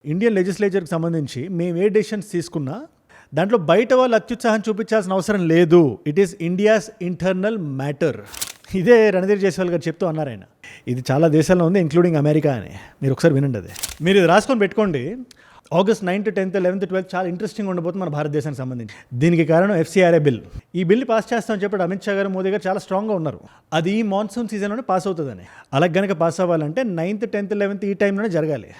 Indian లెజిస్లేచర్కి సంబంధించి మేము ఏ decisions తీసుకున్నా దాంట్లో బయట వాళ్ళు అత్యుత్సాహం చూపించాల్సిన అవసరం లేదు. It is India's internal matter. ఇదే రణధీర్ జైస్వాల్ గారు చెప్తూ అన్నారు ఆయన. ఇది చాలా దేశాల్లో ఉంది, ఇంక్లూడింగ్ అమెరికా అని. మీరు ఒకసారి వినండి. అది మీరు ఇది రాసుకొని పెట్టుకోండి. August 9th, 10th, 11th, 12th చాలా ఇంట్రెస్టింగ్ ఉండబోతుంది మన భారతదేశానికి సంబంధించి. దీనికి కారణం FCRA బిల్. ఈ బిల్ని పాస్ చేస్తామని చెప్పి అమిత్ షా గారు, మోదీ గారు చాలా స్ట్రాంగ్గా ఉన్నారు. అది ఈ మాన్సూన్ సీజన్లోనే పాస్ అవుతుందని. అలా కనుక పాస్ అవ్వాలంటే 9th, 10th, 11th ఈ టైంలోనే జరగాలి.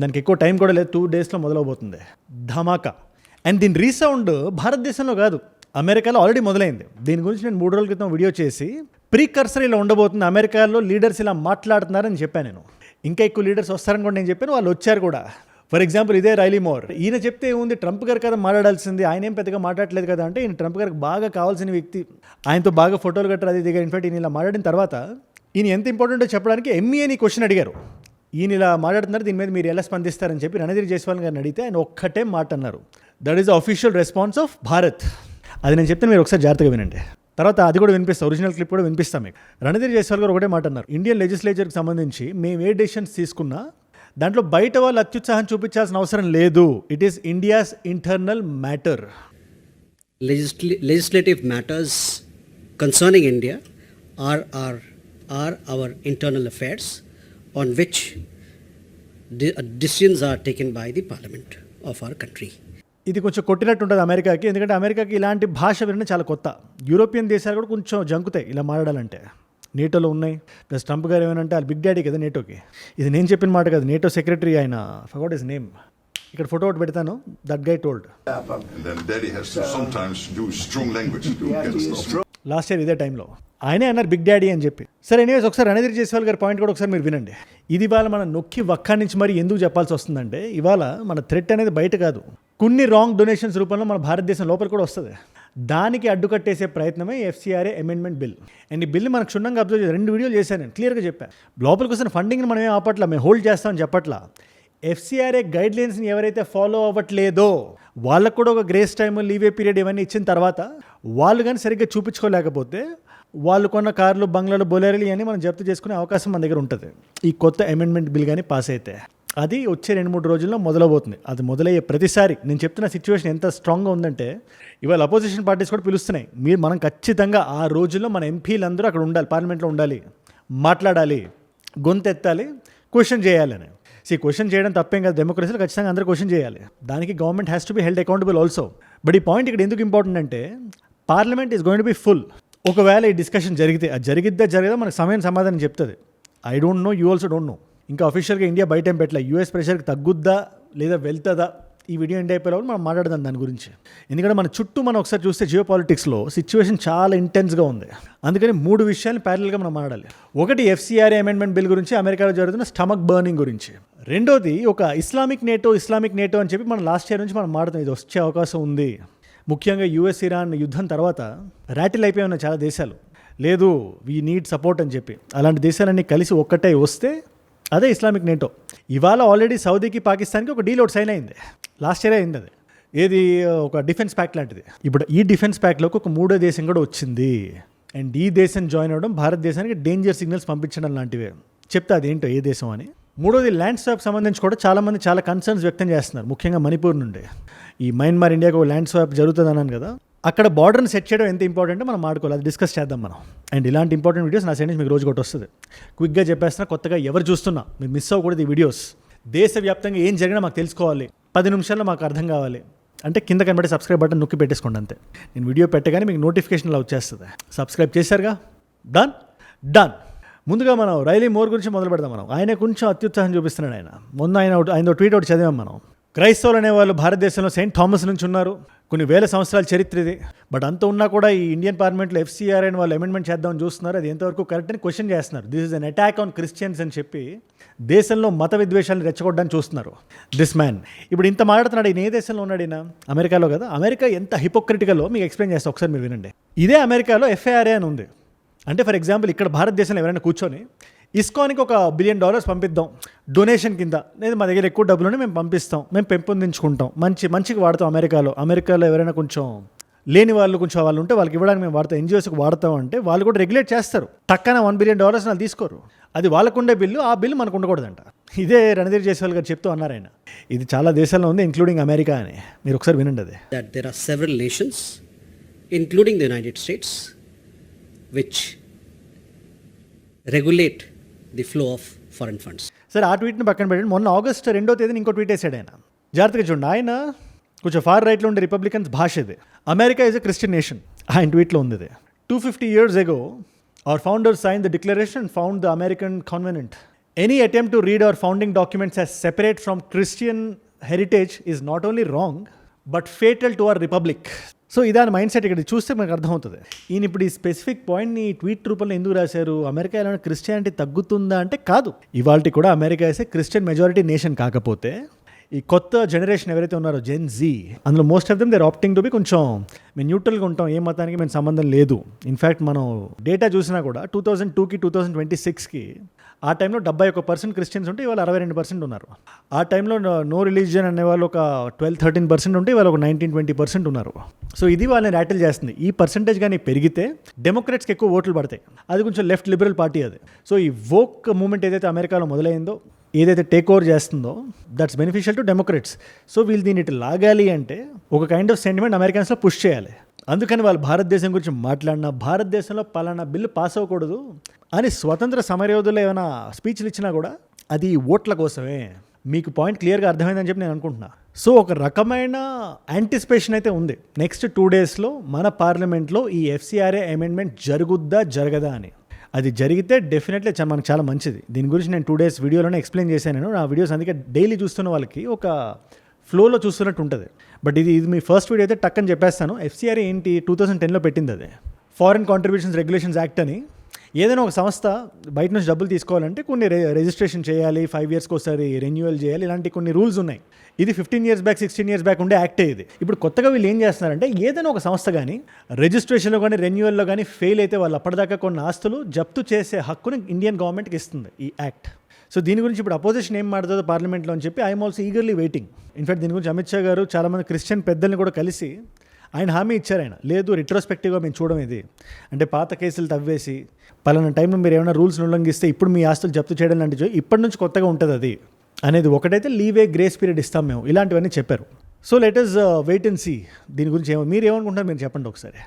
దానికి ఎక్కువ టైం కూడా లేదు, 2 daysలో మొదలవబోతుంది ధమాకా. అండ్ దీని రీసౌండ్ భారతదేశంలో కాదు, అమెరికాలో ఆల్రెడీ మొదలైంది. దీని గురించి నేను 3 రోజుల క్రితం వీడియో చేసి ప్రీకర్సర్ ఇలా ఉండబోతుంది, అమెరికాలో లీడర్స్ ఇలా మాట్లాడుతున్నారని చెప్పాను నేను. ఇంకా ఎక్కువ లీడర్స్ వస్తారని కూడా నేను చెప్పాను, వాళ్ళు వచ్చారు కూడా. ఫర్ ఎగ్జాంపుల్ ఇదే రైలీ మోర్. ఈయన చెప్తే ఏముంది, ట్రంప్ గారు కదా మాట్లాడాల్సింది, ఆయన ఏం పెద్దగా మాట్లాడలేదు కదా అంటే, ఈయన ట్రంప్ గారికి బాగా కావాల్సిన వ్యక్తి, ఆయనతో బాగా ఫోటోలు గట్రా అది దిగారు. ఇన్ఫాక్ట్ ఈయన ఇలా మాట్లాడిన తర్వాత ఈయన ఎంత ఇంపార్టెంటో చెప్పడానికి MEA క్వశ్చన్ అడిగారు. ఈయన ఇలా మాట్లాడుతున్నారు, దీని మీద మీరు ఎలా స్పందిస్తారని చెప్పి రణధీర్ జైస్వాల్ గారిని అడిగితే ఆయన ఒక్కటే మాట అన్నారు, that is the official response of Bharat. అది నేను చెప్తే మీరు ఒకసారి జాగ్రత్తగా వినండి. తర్వాత అది కూడా వినిపిస్తాం, ఒరిజినల్ క్లిప్ కూడా వినిపిస్తాం మీకు. రణధీర్ జైస్వాల్ గారు ఒకటే మాట అన్నారు, ఇండియన్ లెజిస్లేచర్కి సంబంధించి మేము ఏ డెసిషన్స్ తీసుకున్నా దాంట్లో బయట వాళ్ళు అత్యుత్సాహం చూపించాల్సిన అవసరం లేదు. It is India's internal matter. Legislative matters concerning India are our internal affairs on which decisions are taken by the parliament of our country. ఇది కొంచెం కొట్టినట్టు ఉంటుంది అమెరికాకి, ఎందుకంటే అమెరికాకి ఇలాంటి భాష వినడం చాలా కొత్త. యూరోపియన్ దేశాలు కూడా కొంచెం జంకుతాయి ఇలా మాట్లాడాలంటే. నేటోలో ఉన్నాయి. ప్లస్ ట్రంప్ గారు ఏమనంటే వాళ్ళు బిగ్ డాడీ కదా నేటోకి. ఇది నేను చెప్పిన మాట కాదు, నేటో సెక్రటరీ ఆయన, ఫర్గాట్ హిస్ నేమ్, ఇక్కడ ఫోటో ఒకటి పెడతాను, that guy told. Last year ఇదే టైంలో ఆయనే అన్నారు బిగ్ డాడీ అని చెప్పి. సరే ఎనీవేస్ ఒకసారి రణధీర్ జైస్వాల్ గారి పాయింట్ కూడా ఒకసారి మీరు వినండి. ఇది ఇవాళ మనం నొక్కి వక్కా నుంచి మరి ఎందుకు చెప్పాల్సి వస్తుందంటే, ఇవాళ మన థ్రెట్ అనేది బయట కాదు, కొన్ని రాంగ్ డొనేషన్స్ రూపంలో మన భారతదేశం లోపల కూడా వస్తుంది. దానికి అడ్డుకట్టేసే ప్రయత్నమే FCRA అమెండ్మెంట్ బిల్. అండ్ ఈ బిల్ని మనకు క్షుణ్ణంగా అబ్జర్వ్ చేసి 2 వీడియోలు చేశాను నేను, క్లియర్గా చెప్పాను. లోపలికి వస్తున్న ఫండింగ్ని మనం ఏం ఆపట్లా, మేము హోల్డ్ చేస్తామని చెప్పట్లా. FCRA గైడ్లైన్స్ని ఎవరైతే ఫాలో అవ్వట్లేదో వాళ్ళకు కూడా ఒక గ్రేస్ టైమ్, లీవే పీరియడ్ ఇవన్నీ ఇచ్చిన తర్వాత వాళ్ళు కానీ సరిగ్గా చూపించుకోలేకపోతే వాళ్ళు కొన్న కార్లు, బంగ్లాలు, బొలేరీలు ఇవన్నీ మనం జప్తు చేసుకునే అవకాశం మన దగ్గర ఉంటుంది. ఈ కొత్త అమెండ్మెంట్ బిల్ కానీ పాస్ అయితే అది వచ్చే 2-3 రోజుల్లో మొదలవుతుంది. అది మొదలయ్యే ప్రతిసారి నేను చెప్తున్న సిచ్యువేషన్ ఎంత స్ట్రాంగ్గా ఉందంటే, ఇవాళ అపోజిషన్ పార్టీస్ కూడా పిలుస్తున్నాయి, మనం ఖచ్చితంగా ఆ రోజుల్లో మన ఎంపీలందరూ అక్కడ ఉండాలి, పార్లమెంట్లో ఉండాలి, మాట్లాడాలి, గొంతెత్తాలి, క్వశ్చన్ చేయాలని. క్వశ్చన్ చేయడం తప్పేం కాదు, డెమోక్రసీలో ఖచ్చితంగా అందరూ క్వశ్చన్ చేయాలి. దానికి government has to be held accountable also. But ఈ పాయింట్ ఇక్కడ ఎందుకు ఇంపార్టెంట్ అంటే, parliament is going to be full. ఒకవేళ ఈ డిస్కషన్ జరిగితే, అది జరిగిద్దా మనకు సమయం సమాధానం చెప్తుంది. I don't know, you also don't know. ఇంకా అఫీషియల్గా ఇండియా బయట ఏం పెట్టలే. US ప్రెషర్కి తగ్గుద్దా లేదా వెళ్తుందా, ఈ వీడియో ఎండ్ అయిపోయేవాళ్ళు మనం మాట్లాడదాం దాని గురించి. ఎందుకంటే మన చుట్టూ మనం ఒకసారి చూస్తే జియో పాలిటిక్స్లో సిచ్యువేషన్ చాలా ఇంటెన్స్గా ఉంది. అందుకని 3 విషయాలు ప్యారల్గా మనం మాట్లాడాలి. ఒకటి FCRA అమెండ్మెంట్ బిల్ గురించి, అమెరికాలో జరుగుతున్న స్టమక్ బర్నింగ్ గురించి. రెండోది ఒక ఇస్లామిక్ నేటో అని చెప్పి మనం లాస్ట్ ఇయర్ నుంచి మనం మాట్లాడుతాం, ఇది వచ్చే అవకాశం ఉంది. ముఖ్యంగా US-Iran యుద్ధం తర్వాత ర్యాటిల్ అయిపోయి ఉన్న చాలా దేశాలు, లేదు వీ నీడ్ సపోర్ట్ అని చెప్పి. అలాంటి దేశాలన్నీ కలిసి ఒక్కటే వస్తే అదే ఇస్లామిక్ నేటో. ఇవాళ ఆల్రెడీ సౌదీకి, పాకిస్తాన్కి ఒక డీల్ ఒకటి సైన్ అయింది, లాస్ట్ ఇయర్ అయింది. అది ఏది, ఒక డిఫెన్స్ ప్యాక్ట్ లాంటిది. ఇప్పుడు ఈ డిఫెన్స్ ప్యాక్ట్లోకి ఒక 3వ దేశం కూడా వచ్చింది. అండ్ ఈ దేశం జాయిన్ అవ్వడం భారతదేశానికి డేంజర్ సిగ్నల్స్ పంపించడం లాంటివే. చెప్తా అది ఏంటో ఏ దేశం అని. 3వది ల్యాండ్ స్వాప్ సంబంధించి కూడా చాలామంది చాలా కన్సర్న్స్ వ్యక్తం చేస్తున్నారు, ముఖ్యంగా మణిపూర్ నుండి. ఈ మయన్మార్ ఇండియాకి ఒక ల్యాండ్ స్వాప్ జరుగుతుంది అన్నాను కదా, అక్కడ బార్డర్ని సెట్ చేయడం ఎంత ఇంపార్టెంట్ మనం మాట్లాడుకోవాలి, అది డిస్కస్ చేద్దాం మనం. అండ్ ఇలాంటి ఇంపార్టెంట్ వీడియోస్ నా సైడ్ నుంచి మీకు రోజు ఒకటి వస్తుంది. క్విక్గా చెప్పేస్తున్నా, కొత్తగా ఎవరు చూస్తున్నా మీరు మిస్ అవ్వకూడదు ఈ వీడియోస్. దేశవ్యాప్తంగా ఏం జరిగినా మాకు తెలుసుకోవాలి, 10 నిమిషాల్లో మాకు అర్థం కావాలి అంటే కింద కనబడే సబ్స్క్రైబ్ బటన్ నొక్కి పెట్టేసుకోండి అంతే. నేను వీడియో పెట్టగానే మీకు నోటిఫికేషన్ అలా వచ్చేస్తుంది. సబ్స్క్రైబ్ చేశారుగా, డన్. ముందుగా మనం రైలీ మోర్ గురించి మొదలు పెడదాం. మనం ఆయన కొంచెం అత్యుత్సాహం చూపిస్తున్నాడు. మొన్న ఆయన ట్వీట్ ఒకటి చదివాం మనం. క్రైస్తవులు అనేవాళ్ళు భారతదేశంలో సెయింట్ థామస్ నుంచి ఉన్నారు, కొన్ని వేల సంవత్సరాల చరిత్ర ఇది. బట్ అంత ఉన్నా కూడా ఈ ఇండియన్ పార్లమెంట్లో FCRA వాళ్ళు అమెండ్మెంట్ చేద్దామని చూస్తున్నారు, అది ఎంతవరకు కరెక్ట్ అని క్వశ్చన్ చేస్తున్నారు. This is an attack on Christians అని చెప్పి దేశంలో మత విద్వేషాలను రెచ్చగొట్టడానికి చూస్తున్నారు దిస్ మ్యాన్. ఇప్పుడు ఇంత మాట్లాడుతున్నాడు, ఈయన ఏ దేశంలో ఉన్నాడు, ఈయన అమెరికాలో కదా. అమెరికా ఎంత హిపోక్రిటికలో మీకు ఎక్స్ప్లెయిన్ చేస్తా, ఒకసారి మీరు వినండి. ఇదే అమెరికాలో FIRA అని ఉంది. అంటే ఫర్ ఎగ్జాంపుల్ ఇక్కడ భారతదేశంలో ఎవరైనా కూర్చొని ఇస్కాన్కి ఒక $1 బిలియన్ పంపిద్దాం డొనేషన్ కింద, లేదు మా దగ్గర ఎక్కువ డబ్బులని మేము పంపిస్తాం, మేము పెంపొందించుకుంటాం, మంచిగా వాడతాం. అమెరికాలో ఎవరైనా కొంచెం లేని వాళ్ళు, కొంచెం వాళ్ళు ఉంటే వాళ్ళకి ఇవ్వడానికి మేము వాడతాం, NGOస్కి వాడతాం అంటే వాళ్ళు కూడా రెగ్యులేట్ చేస్తారు. టక్కన $1 బిలియన్ వాళ్ళు తీసుకోరు. అది వాళ్ళకుండే బిల్లు, ఆ బిల్లు మనకు ఉండకూడదంట. ఇదే రణధీర్ జైస్వాల్ గారు చెప్తూ అన్నారు ఆయన. ఇది చాలా దేశాల్లో ఉంది, ఇంక్లూడింగ్ అమెరికా అని. మీరు ఒకసారి వినండి అది. that there are several nations, including the United States, which regulate the flow of foreign funds. సరే ఆ ట్వీట్ని పక్కన పెట్టండి. మొన్న ఆగస్ట్ 2వ తేదీన ఇంకో ట్వీట్ వేసాడు ఆయన. జాగ్రత్తగా చూడండి, ఆయన కొంచెం ఫార్ రైట్లో ఉండే రిపబ్లికన్స్ భాష ఇది. America is a Christian nation, ఆయన ట్వీట్లో ఉంది ఇది. 250 years ago, our founders signed the declaration and found the American Covenant. Any attempt to read our founding documents as separate from Christian heritage is not only wrong, but fatal to our republic. So ఇదాని mind set ఇక్కడ చూస్తే మనకు అర్థమవుతుంది. ఈయన ఇప్పుడు ఈ specific పాయింట్ని tweet రూపంలో ఎందుకు రాశారు? అమెరికా ఎలా క్రిస్టియానిటీ తగ్గుతుందా అంటే కాదు. ఇవాళ కూడా అమెరికా అయితే క్రిస్టియన్ మెజారిటీ నేషన్ కాకపోతే ఈ కొత్త జనరేషన్ ఎవరైతే ఉన్నారో జెన్ జీ, అందులో most of them there opting to be కొంచెం మేము న్యూట్రల్గా ఉంటాం, ఏ మతానికి మేము సంబంధం లేదు. ఇన్ఫ్యాక్ట్ మనం డేటా చూసినా కూడా 2002కి 2026కి ఆ టైంలో 71% క్రిస్టియన్స్ ఉంటే ఇవాళ 62% ఉన్నారు. ఆ టైంలో నో రిలీజియన్ అనేవాళ్ళు ఒక 12-13% ఉంటే ఇవాళ ఒక 19-20% ఉన్నారు. సో ఇది వాళ్ళని ర్యాటిల్ చేస్తుంది. ఈ పర్సంటేజ్ కానీ పెరిగితే డెమోక్రాట్స్కి ఎక్కువ ఓట్లు పడతాయి. అది కొంచెం లెఫ్ట్ లిబరల్ పార్టీ అది. సో ఈ వోక్ మూమెంట్ ఏదైతే అమెరికాలో మొదలైందో, ఏదైతే టేక్ ఓవర్ చేస్తుందో, that's beneficial to Democrats. So వీళ్ళు దీన్ని ఇటు లాగాలి అంటే ఒక కైండ్ ఆఫ్ సెంటిమెంట్ అమెరికన్స్లో పుష్ చేయాలి. అందుకని వాళ్ళు భారతదేశం గురించి మాట్లాడినా, భారతదేశంలో పలానా బిల్లు పాస్ అవ్వకూడదు అని స్వతంత్ర సమరయోధులు ఏమైనా స్పీచ్లు ఇచ్చినా కూడా అది ఓట్ల కోసమే. మీకు పాయింట్ క్లియర్గా అర్థమైందని చెప్పి నేను అనుకుంటున్నా. సో ఒక రకమైన యాంటిసిపేషన్ అయితే ఉంది నెక్స్ట్ 2 daysలో మన పార్లమెంట్లో ఈ FCRA అమెండ్మెంట్ జరుగుద్దా జరగదా అని. అది జరిగితే డెఫినెట్లీ మనకు చాలా మంచిది. దీని గురించి నేను 2 days వీడియోలోనే ఎక్స్ప్లెయిన్ చేశాను. నేను ఆ వీడియోస్ అందుకే డైలీ చూస్తున్న వాళ్ళకి ఒక ఫ్లోలో చూస్తున్నట్టు ఉంటుంది. బట్ ఇది మీ ఫస్ట్ వీడియో అయితే టక్ అని చెప్పేస్తాను. FCRA ఏంటి, 2010లో పెట్టింది అది, ఫారిన్ కాంట్రిబ్యూషన్స్ రెగ్యులేషన్స్ యాక్ట్ అని. ఏదైనా ఒక సంస్థ బయట నుంచి డబ్బులు తీసుకోవాలంటే కొన్ని రిజిస్ట్రేషన్ చేయాలి, 5 yearsకి ఒకసారి రెన్యువల్ చేయాలి, ఇలాంటి కొన్ని రూల్స్ ఉన్నాయి. ఇది 15 years బ్యాక్ 16 years బ్యాక్ ఉండే యాక్టే ఇది. ఇప్పుడు కొత్తగా వీళ్ళు ఏం చేస్తున్నారంటే ఏదైనా ఒక సంస్థ కానీ రిజిస్ట్రేషన్లో కానీ రెన్యువల్లో కానీ ఫెయిల్ అయితే వాళ్ళు అప్పటిదాకా కొన్ని ఆస్తులు జప్తు చేసే హక్కుని ఇండియన్ గవర్నమెంట్కి ఇస్తుంది ఈ యాక్ట్. సో దీని గురించి ఇప్పుడు అపోజిషన్ ఏం మాట్లాడుతుందో పార్లమెంట్లో అని చెప్పి I'm also eagerly waiting. In fact దీని గురించి అమిత్ షా గారు చాలామంది క్రిస్టియన్ పెద్దల్ని కూడా కలిసి ఆయన హామీ ఇచ్చారు. ఆయన లేదు, రిట్రోస్పెక్టివ్గా మేము చూడడం ఇది అంటే పాత కేసులు తవ్వేసి పలానా టైంలో మీరు ఏమైనా రూల్స్ ఉల్లంఘిస్తే ఇప్పుడు మీ ఆస్తులు జప్తు చేయడం లాంటివి ఇప్పటి నుంచి కొత్తగా ఉంటుంది అది అనేది ఒకటైతే లీవే గ్రేస్ పీరియడ్ ఇస్తాం మేము, ఇలాంటివన్నీ చెప్పారు. So let us wait and see. దీని గురించి మీరు ఏమనుకుంటున్నారు మీరు చెప్పండి ఒకసారి.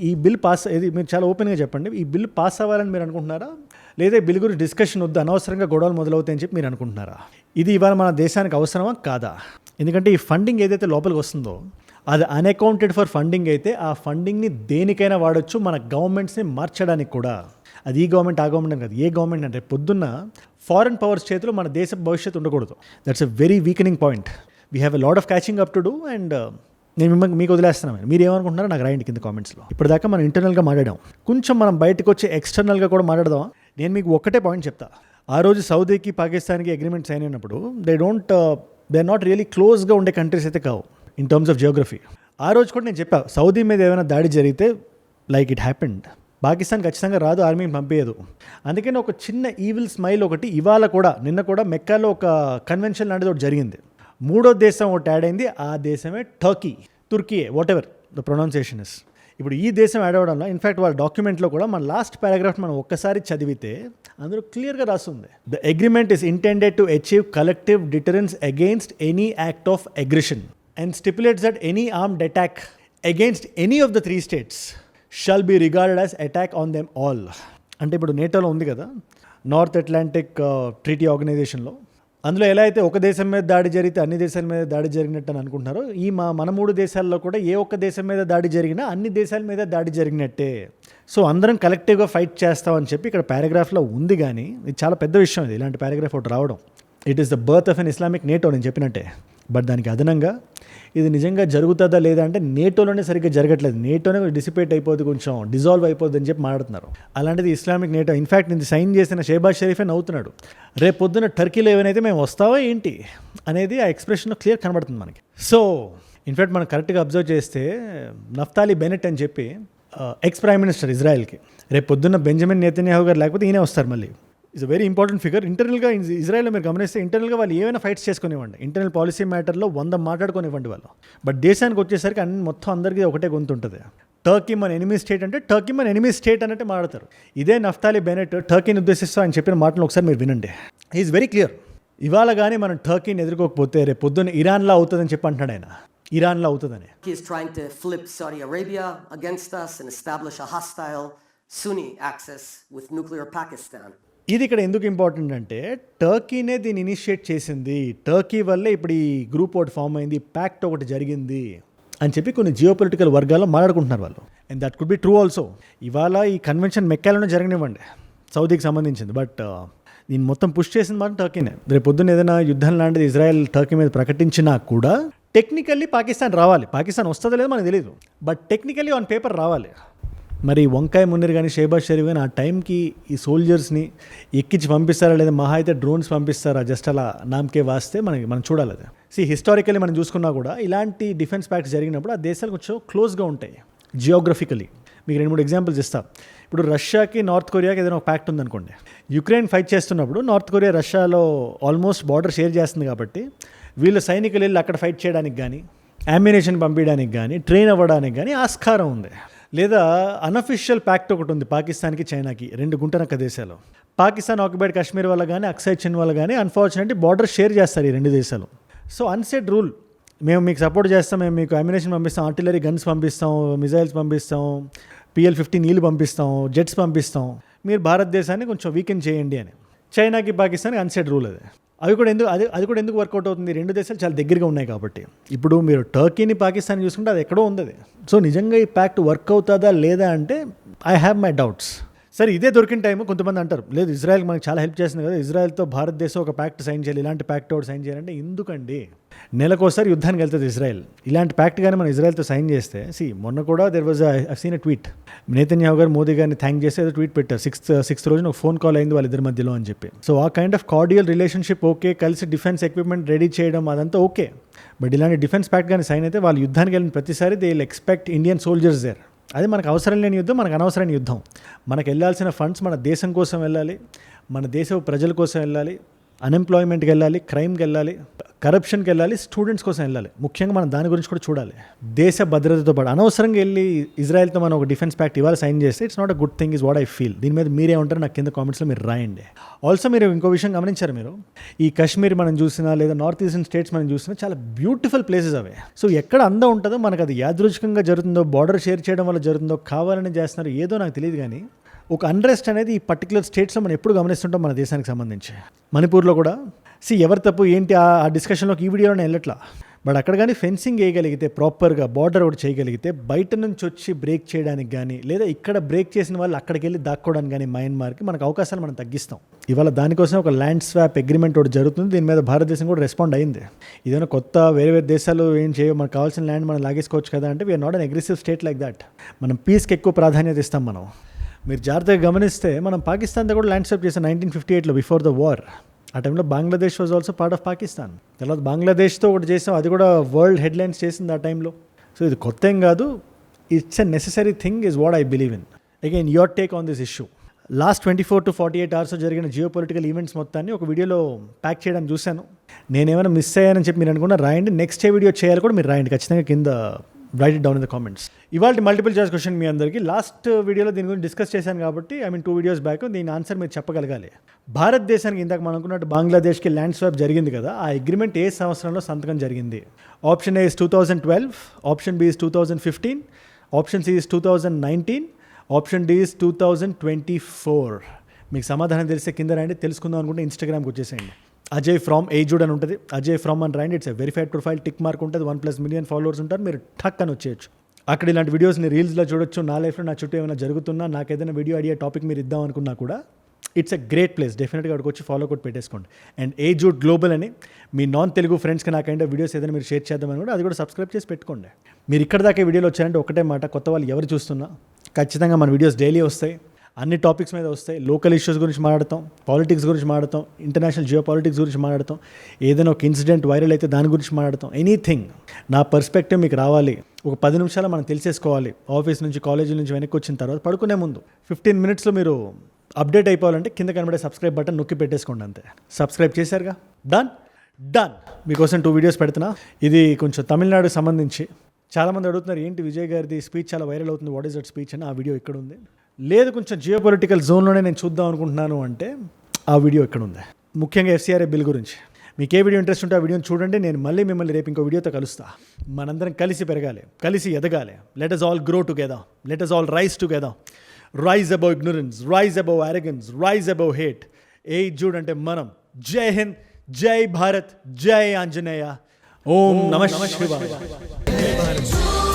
ఈ బిల్ పాస్ ఇది మీరు చాలా ఓపెన్గా చెప్పండి. ఈ బిల్ పాస్ అవ్వాలని మీరు అనుకుంటున్నారా, లేదా బిల్ గురించి డిస్కషన్ వద్దు, అనవసరంగా గొడవలు మొదలవుతాయని చెప్పి మీరు అనుకుంటున్నారా? ఇది ఇవాళ మన దేశానికి అవసరమా కాదా? ఎందుకంటే ఈ ఫండింగ్ ఏదైతే లోపలికి వస్తుందో అది అన్అకౌంటెడ్ ఫర్ ఫండింగ్ అయితే ఆ ఫండింగ్ని దేనికైనా వాడచ్చు, మన గవర్నమెంట్స్ని మార్చడానికి కూడా. అది ఈ గవర్నమెంట్ ఆ గవర్నమెంట్ కాదు, ఏ గవర్నమెంట్ అంటే పొద్దున్న ఫారెన్ పవర్స్ చేతిలో మన దేశ భవిష్యత్తు ఉండకూడదు. That's a very weakening point. We have a lot of catching up to do. And నేను మిమ్మల్ని మీకు వదిలేస్తున్నాను. మీరు ఏమనుకుంటున్నారో నాకు రాయండి కింద కామెంట్స్లో. ఇప్పటిదాకా మనం ఇంటర్నల్గా మాట్లాడాం, కొంచెం మనం బయటకు వచ్చి ఎక్స్టర్నల్గా కూడా మాట్లాడదాం. నేను మీకు ఒక్కటే పాయింట్ చెప్తా. ఆ రోజు సౌదీకి పాకిస్తాన్కి అగ్రిమెంట్ సైన్ అయినప్పుడు దే ఆర్ నాట్ రియలీ క్లోజ్గా ఉండే కంట్రీస్ అయితే కావు ఇన్ టర్మ్స్ ఆఫ్ జియోగ్రఫీ. ఆ రోజు కూడా నేను చెప్పా, సౌదీ మీద ఏమైనా దాడి జరిగితే లైక్ ఇట్ హ్యాపెండ్, పాకిస్తాన్ ఖచ్చితంగా రాదు, ఆర్మీని పంపేయదు. అందుకని ఒక చిన్న ఈవిల్ స్మైల్ ఒకటి ఇవాళ కూడా నిన్న కూడా మెక్కాలో ఒక కన్వెన్షన్ లాంటిది ఒకటి జరిగింది. 3వ దేశం ఒకటి యాడ్ అయింది, ఆ దేశమే Turkiye, what ever the pronunciation is. ఇప్పుడు ఈ దేశం యాడ్ అవ్వడంలో ఇన్ఫ్యాక్ట్ వాళ్ళ డాక్యుమెంట్లో కూడా మన లాస్ట్ పారాగ్రాఫ్ మనం ఒక్కసారి చదివితే అందులో క్లియర్గా రాస్తుంది, the agreement is intended to achieve collective deterrence against any act of aggression and stipulates that any armed attack against any of the 3 states shall be regarded as attack on them all. అంటే ఇప్పుడు నేటోలో ఉంది కదా, north Atlantic treaty ఆర్గనైజేషన్లో, అందులో ఎలా అయితే ఒక దేశం మీద దాడి జరిగితే అన్ని దేశాల మీద దాడి జరిగినట్టు అని అనుకుంటున్నారో, ఈ మన 3 దేశాల్లో కూడా ఏ ఒక్క దేశం మీద దాడి జరిగినా అన్ని దేశాల మీద దాడి జరిగినట్టే. సో అందరం కలెక్టివ్గా ఫైట్ చేస్తామని చెప్పి ఇక్కడ పారాగ్రాఫ్లో ఉంది. కానీ ఇది చాలా పెద్ద విషయం, ఇది ఇలాంటి పారాగ్రాఫ్ ఒకటి రావడం. It is the birth of an Islamic NATO నేను చెప్పినట్టే. బట్ దానికి అదనంగా ఇది నిజంగా జరుగుతుందా లేదా అంటే నేటోలోనే సరిగ్గా జరగట్లేదు, నేటోనే డిసిపేట్ అయిపోద్ది, కొంచెం డిజాల్వ్ అయిపోద్ది అని చెప్పి మాట్లాడుతున్నారు. అలాంటిది ఇస్లామిక్ నేటో. ఇన్ఫ్యాక్ట్ ఇది సైన్ చేసిన షేబాజ్ షరీఫే నవ్వుతున్నాడు, రేపు పొద్దున్న టర్కీలో ఏమైనా మేము వస్తావా ఏంటి అనేది ఆ ఎక్స్ప్రెషన్లో క్లియర్ కనబడుతుంది మనకి. సో ఇన్ఫ్యాక్ట్ మనం కరెక్ట్గా అబ్జర్వ్ చేస్తే నఫ్తాలీ బెనెట్ అని చెప్పి ఎక్స్ ప్రైమ్ మినిస్టర్ ఇజ్రాయెల్కి, రేపు పొద్దున్న బెంజమిన్ నెతన్యాహు గారు లేకపోతే ఈయనే వస్తారు మళ్ళీ. Is a very important figure. ఇంటర్నల్గా ఇజ్రాయెల్లో మీరు గమనిస్తే ఇంటర్నల్గా వాళ్ళు ఏమైనా ఫైట్స్ చేసుకునివ్వండి, ఇంటర్నల్ పాలసీ మ్యాటర్లో 100 మాట్లాడుకునివ్వండి వాళ్ళు. బట్ దేశానికి వచ్చేసరికి మొత్తం అందరికీ ఒకటే గొంతు ఉంటుంది. టర్కీ మన ఎనిమీ స్టేట్ అంటే టర్కీ మన ఎనిమీ స్టేట్ అన్నట్టు మాట్లాడతారు. ఇదే నఫ్తాలీ బెనెట్ టర్కీని ఉద్దేశిస్తూ ఆయన చెప్పిన మాటలు ఒకసారి మీరు వినండి. He is very clear. ఇవాళ కానీ మనం టర్కీని ఎదుర్కోకపోతే రేపు పొద్దున్న ఇరాన్లా అవుతుందని చెప్పి అంటున్నాడు ఆయన. ఇరాన్లా అవుతుందని. He is trying to flip Saudi Arabia against us and establish a hostile Sunni axis with nuclear Pakistan. ఇది ఇక్కడ ఎందుకు ఇంపార్టెంట్ అంటే టర్కీనే దీన్ని ఇనిషియేట్ చేసింది, టర్కీ వల్లే ఇప్పుడు ఈ గ్రూప్ ఒకటి ఫామ్ అయింది, ప్యాక్ట్ ఒకటి జరిగింది అని చెప్పి కొన్ని జియోపొలిటికల్ వర్గాల్లో మాట్లాడుకుంటున్నారు వాళ్ళు. And that could be true also. ఇవాళ ఈ కన్వెన్షన్ మెక్కాలోనే జరగనివ్వండి, సౌదీకి సంబంధించింది, బట్ దీన్ని మొత్తం పుష్ చేసింది మాత్రం టర్కీనే. రేపు పొద్దున్న ఏదైనా యుద్ధం లాంటిది ఇజ్రాయెల్ టర్కీ మీద ప్రకటించినా కూడా టెక్నికల్లీ పాకిస్తాన్ రావాలి. పాకిస్తాన్ వస్తుందో లేదో మనకు తెలియదు, బట్ టెక్నికల్లీ ఆన్ పేపర్ రావాలి. మరి వంకాయ మున్నీర్ కానీ షేబాజ్ షరీఫ్ కానీ ఆ టైంకి ఈ సోల్జర్స్ని ఎక్కించి పంపిస్తారా లేదా మహా అయితే డ్రోన్స్ పంపిస్తారా జస్ట్ అలా నామకే వాస్తే మనం చూడాలి. అది హిస్టారికల్లీ మనం చూసుకున్నా కూడా ఇలాంటి డిఫెన్స్ ప్యాక్ట్స్ జరిగినప్పుడు ఆ దేశాలు కొంచెం క్లోజ్గా ఉంటాయి జియోగ్రఫికలీ. మీకు 2-3 ఎగ్జాంపుల్స్ ఇస్తా. ఇప్పుడు రష్యాకి నార్త్ కొరియాకి ఏదైనా ఒక ప్యాక్ట్ ఉందనుకోండి, యుక్రెయిన్ ఫైట్ చేస్తున్నప్పుడు నార్త్ కొరియా రష్యాలో ఆల్మోస్ట్ బార్డర్ షేర్ చేస్తుంది కాబట్టి వీళ్ళు సైనికులు వెళ్ళి అక్కడ ఫైట్ చేయడానికి కానీ అమ్యునేషన్ పంపించడానికి కానీ ట్రైన్ అవ్వడానికి కానీ ఆస్కారం ఉంది. లేదా అన్అఫిషియల్ ప్యాక్ట్ ఒకటి ఉంది పాకిస్తాన్కి చైనాకి, 2 గుంటనక్క దేశాలు. పాకిస్తాన్ ఆక్యుపైడ్ కాశ్మీర్ వల్ల కానీ అక్సై చిన్ వల్ల కానీ అన్ఫార్చునేట్లీ బార్డర్ షేర్ చేస్తారు ఈ 2 దేశాలు. సో అన్సెట్ రూల్, మేము మీకు సపోర్ట్ చేస్తాం, మేము మీకు అమ్యునేషన్ పంపిస్తాం, ఆర్టిలరీ గన్స్ పంపిస్తాం, మిజైల్స్ పంపిస్తాం, PL-15 నీళ్ళు పంపిస్తాం, జెట్స్ పంపిస్తాం, మీరు భారతదేశాన్ని కొంచెం వీకెండ్ చేయండి అని. చైనాకి పాకిస్తాన్కి అన్సెట్ రూల్ అది. అది కూడా ఎందుకు వర్కౌట్ అవుతుంది? 2 దేశాలు చాలా దగ్గరగా ఉన్నాయి కాబట్టి. ఇప్పుడు మీరు టర్కీని పాకిస్తాన్ చూసుకుంటే అది ఎక్కడో ఉంది. సో నిజంగా ఈ ప్యాక్ట్ వర్క్ అవుతుందా లేదా అంటే ఐ హ్యావ్ మై డౌట్స్. సరే, ఇదే దొరికిన టైం కొంతమంది అంటారు లేదు ఇజ్రాయెల్ మనకు చాలా హెల్ప్ చేస్తుంది కదా, ఇజ్రాయెల్తో భారతదేశం ఒక ప్యాక్ట్ సైన్ చేయాలి, ఇలాంటి ప్యాక్ట్ ఒకటి సైన్ చేయాలంటే ఎందుకండి? నెలకోసారి యుద్ధానికి వెళ్తుంది ఇజ్రాయెల్. ఇలాంటి ప్యాక్ట్ కానీ మనం ఇజ్రాయెల్తో సైన్ చేస్తే మొన్న కూడా there was I seen a tweet, Netanyahu గారు మోదీ గారిని థ్యాంక్ చేస్తే ఏదో ట్వీట్ పెట్టారు, సిక్స్త్ రోజున ఒక ఫోన్ కాల్ అయింది వాళ్ళిద్దరి మధ్యలో అని చెప్పి. సో ఆ kind of cordial relationship okay, కలిసి డిఫెన్స్ ఎక్విప్మెంట్ రెడీ చేయడం అదంతా ఓకే. బట్ ఇలాంటి డిఫెన్స్ ప్యాక్ట్ కానీ సైన్ అయితే వాళ్ళు యుద్ధానికి వెళ్ళిన ప్రతిసారి they will expect Indian soldiers there. అది మనకు అవసరం లేని యుద్ధం, మనకు అనవసరమైన యుద్ధం. మనకు వెళ్ళాల్సిన ఫండ్స్ మన దేశం కోసం వెళ్ళాలి, మన దేశ ప్రజల కోసం వెళ్ళాలి, అన్ఎంప్లాయ్మెంట్కి వెళ్ళాలి, క్రైమ్కి వెళ్ళాలి, కరప్షన్కి వెళ్ళాలి, స్టూడెంట్స్ కోసం వెళ్ళాలి. ముఖ్యంగా మనం దాని గురించి కూడా చూడాలి. దేశ భద్రతతో పాటు అనవసరంగా వెళ్ళి ఇజ్రాయెల్తో మనం ఒక డిఫెన్స్ ప్యాక్ట్ ఇవాళ సైన్ చేస్తే it's not a good thing, is what I feel. దీని మీద మీరే ఉంటారు నాకు కింద కామెంట్స్లో మీరు రాయండి. ఆల్సో మీరు ఇంకో విషయం గమనించారు, మీరు ఈ కాశ్మీర్ మనం చూసినా లేదా నార్త్ ఈస్టర్న్ స్టేట్స్ మనం చూసినా చాలా బ్యూటిఫుల్ ప్లేసెస్ అవే. సో ఎక్కడ అందం ఉంటుందో మనకు అది యాదృచ్ఛికంగా జరుగుతుందో, బార్డర్ షేర్ చేయడం వల్ల జరుగుతుందో, కావాలని చేస్తున్నారో ఏదో నాకు తెలియదు, కానీ ఒక అన్రెస్ట్ అనేది ఈ పర్టికులర్ స్టేట్స్లో మనం ఎప్పుడు గమనిస్తుంటాం మన దేశానికి సంబంధించి. మణిపూర్లో కూడా ఎవరి తప్పు ఏంటి ఆ డిస్కషన్లోకి ఈ వీడియోలో నేను వెళ్ళట్లా. బట్ అక్కడ కానీ ఫెన్సింగ్ వేయగలిగితే, ప్రాపర్గా బార్డర్ ఒకటి చేయగలిగితే, బయట నుంచి వచ్చి బ్రేక్ చేయడానికి కానీ లేదా ఇక్కడ బ్రేక్ చేసిన వాళ్ళు అక్కడికి వెళ్ళి దాక్కోవడానికి కానీ మయన్మార్కి మనకు అవకాశాలు మనం తగ్గిస్తాం. ఇవాళ దానికోసం ఒక ల్యాండ్ స్వాప్ అగ్రిమెంట్ ఒకటి జరుగుతుంది. దీని మీద భారతదేశం కూడా రెస్పాండ్ అయింది. ఇదేమైనా కొత్త వేరే దేశాలు ఏం చేయవు, మనకు కావాల్సిన ల్యాండ్ మనం లాగేసుకోవచ్చు కదా అంటే we're not an aggressive state like that. మనం పీస్కి ఎక్కువ ప్రాధాన్యత ఇస్తాం. మీరు జాగ్రత్తగా గమనిస్తే మనం పాకిస్తాన్తో కూడా ల్యాండ్ స్వాప్ చేసాం 1958లో బిఫోర్ ద వార్. ఆ టైంలో Bangladesh was also part of Pakistan. తర్వాత బంగ్లాదేశ్తో ఒకటి చేసాం, అది కూడా వరల్డ్ హెడ్లైన్స్ చేసింది ఆ టైంలో. సో ఇది కొత్త ఏం కాదు, it's a necessary thing is what I believe in. Again your take on this issue. Last 24 to 48 hours జరిగిన జియోపొలిటికల్ ఈవెంట్స్ మొత్తాన్ని ఒక వీడియోలో ప్యాక్ చేయడం చూశాను. నేనేమైనా మిస్ అయ్యానని చెప్పి మీరు అనుకున్నా రాయండి. నెక్స్ట్ ఏ వీడియో చేయాలి కూడా మీరు రాయండి ఖచ్చితంగా, కింద right it down in the comments. ఇవాళ మల్టిపుల్ చాయిస్ క్వశ్చన్ మీ అందరికీ. లాస్ట్ వీడియోలో దీని గురించి డిస్కస్ చేశాను కాబట్టి 2 videos బ్యాక్ దీని ఆన్సర్ మీరు చెప్పగలగాలి. భారతదేశానికి ఇందాక మనం అనుకున్నట్టు బంగ్లాదేశ్కి ల్యాండ్ స్వాప్ జరిగింది కదా, ఆ అగ్రిమెంట్ ఏ సంవత్సరంలో సంతకం జరిగింది? Option A is 2012, option B is 2015, option C is 2019, option D is 2024. మీకు సమాధానం తెలిస్తే కింద రాయండి. తెలుసుకుందాం అనుకుంటే ఇన్స్టాగ్రామ్కి వచ్చేసేయండి. అజయ్ ఫ్రమ్ ఏజుడ్ అని ఉంటుంది, అజయ్ ఫ్రమ్ అని రాయండి. It's a verified profile, tick mark ఉంటుంది, 1+ million ఫాలోవర్స్ ఉంటారు. మీరు ఠక్ అని వచ్చేయచ్చు. అక్కడ ఇలాంటి వీడియోస్ని రీల్స్లో చూడొచ్చు. నా లైఫ్లో నా చుట్టూ ఏమైనా జరుగుతున్నా, నాకు ఏదైనా వీడియో ఐడియా టాపిక్ మీరు ఇద్దాం అనుకున్నా కూడా ఇట్స్ ఎ గ్రేట్ ప్లేస్. డెఫినెట్గా అక్కడికి వచ్చి ఫాలో కొట్టి పెట్టేసుకోండి. అండ్ ఏజుడ్ గ్లోబల్ అని మీ నాన్ తెలుగు ఫ్రెండ్స్కి నా కైండ్ ఆఫ్ వీడియోస్ ఏదైనా మీరు షేర్ చేద్దామని కూడా అది కూడా సబ్స్క్రైబ్ చేసి పెట్టుకోండి. మీరు ఇక్కడ దాకా వీడియోలో వచ్చారంటే ఒకటే మాట, కొత్త వాళ్ళు ఎవరు చూస్తున్నా ఖచ్చితంగా మన వీడియోస్ డైలీ వస్తాయి. అన్ని టాపిక్స్ మీద వస్తాయి. లోకల్ ఇష్యూస్ గురించి మాట్లాడతాం, పాలిటిక్స్ గురించి మాట్లాడతాం, ఇంటర్నేషనల్ జియో పాలిటిక్స్ గురించి మాట్లాడతాం, ఏదైనా ఒక ఇన్సిడెంట్ వైరల్ అయితే దాని గురించి మాట్లాడతాం. ఎనీథింగ్ నా పర్స్పెక్టివ్ మీకు రావాలి, ఒక 10 నిమిషాలు మనం తెలిసేసుకోవాలి. ఆఫీస్ నుంచి కాలేజీ నుంచి వెనక్కి వచ్చిన తర్వాత పడుకునే ముందు 15 minutesలో మీరు అప్డేట్ అయిపోవాలంటే కింద కనబడే సబ్స్క్రైబ్ బటన్ నొక్కి పెట్టేసుకోండి అంతే. సబ్స్క్రైబ్ చేశారుగా, డన్. మీకోసం 2 videos పెడుతున్నా. ఇది కొంచెం తమిళనాడుకి సంబంధించి. చాలామంది అడుగుతున్నారు ఏంటి విజయ్ గారిది స్పీచ్ చాలా వైరల్ అవుతుంది, వాట్ ఈస్ దట్ స్పీచ్ అని. ఆ వీడియో ఇక్కడ ఉంది. లేదు కొంచెం జియోపొలిటికల్ జోన్లోనే నేను చూద్దాం అనుకుంటున్నాను అంటే ఆ వీడియో ఇక్కడ ఉంది. ముఖ్యంగా ఎఫ్సీఆర్ఏ బిల్ గురించి. మీకు ఏ వీడియో ఇంట్రెస్ట్ ఉంటే ఆ వీడియోని చూడండి. నేను మళ్ళీ మిమ్మల్ని రేపు ఇంకో వీడియోతో కలుస్తా. మనందరం కలిసి పెరగాలి, కలిసి ఎదగాలి. Let us all grow together. Let us all rise together. Rise above ignorance, rise above arrogance, rise above hate. ఏజుడ్ అంటే మనం. జై హింద్, జై భారత్, జై ఆంజనేయ. ఓం నమః శివాయ.